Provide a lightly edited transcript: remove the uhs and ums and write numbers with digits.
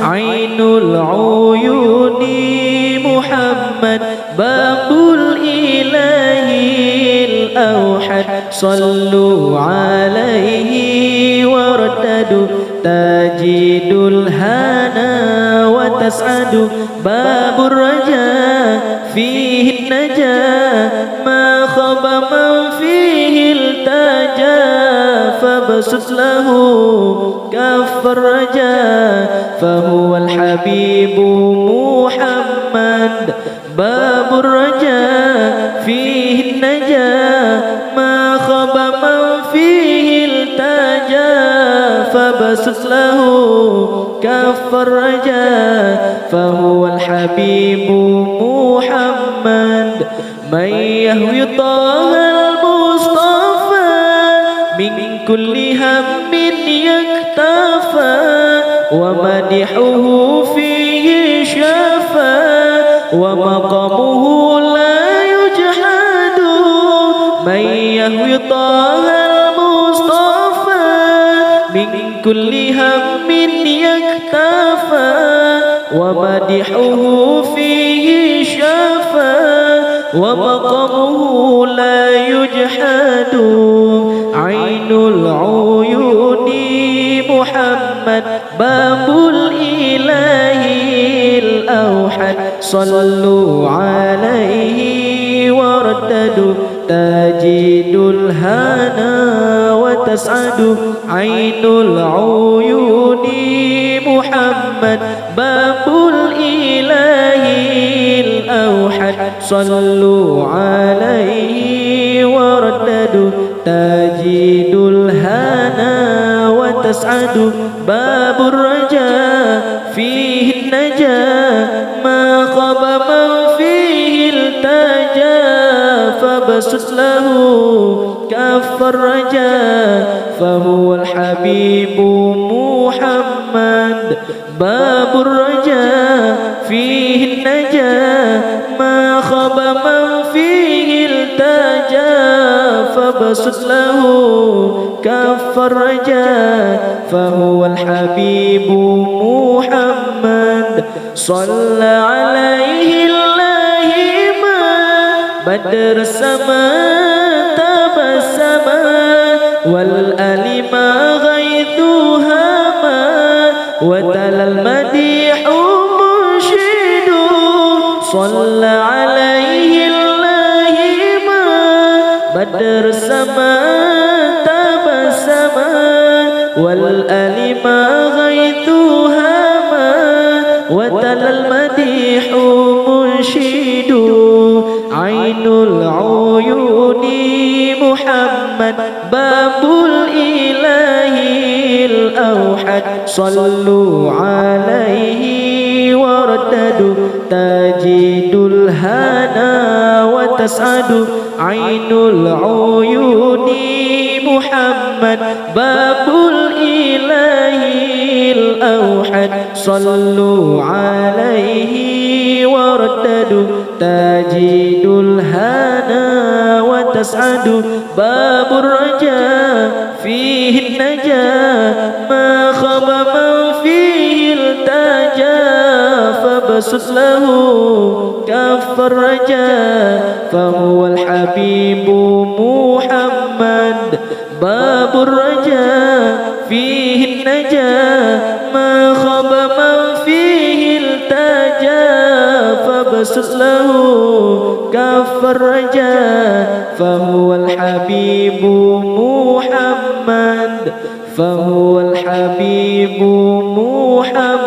عين العيون محمد باب الإله الأوحد صلوا عليه ورددوا تجد الهنا وتسعد باب الرجاء فيه النجاة ما خاب من فيه التجا فابسط له كف الرجاء فهو الحبيب محمد باب الرجاء فيه النجاة ما خاب من فيه التجا فابسط له كف الرجاء فهو الحبيب محمد من يهوي طه المصطفى من كل هم يكتفى ومدحه فيه شفى ومقامه لا يجحد من يهوي طه المصطفى من كل هم يكتفى ومدحه فيه شفى ومقامه لا يجحد عين العيون محمد باب الإله الأوحد صلوا عليه ورددوا تجد الهنا وتسعد عين العيون محمد باب الإله الأوحد صلوا عليه ورددوا تجد الهنا وتسعد باب الرجاء فيه النجاة ما خاب من فيه التجا فابسط له كف الرجاء فهو الحبيب محمد باب الرجاء فيه النجاة ما خاب من فيه التجا فابسط له كف الرجاء فهو الحبيب محمد صلى عليه الله ما بدر السماء تبسما والآل ما غيثها ما وتلا المديح منشد صلى عليه الله ما بدر السماء تبسما والآل ما غيثها ما وتلا المديح منشد عين العيون محمد باب الإله الأوحد صلوا عليه ورددوا تجد الهنا وتسعد عين العيون محمد باب الإله الأوحد صلوا عليه ورددوا تجد الهنا وتسعد باب الرجاء فيه النجاة ما خاب من فيه التجا فابسط له كف الرجاء فهو الحبيب محمد باب الرجاء فيه النجاة ما خاب من فيه التجا فابسط له كف الرجاء فهو الحبيب محمد فهو الحبيب محمد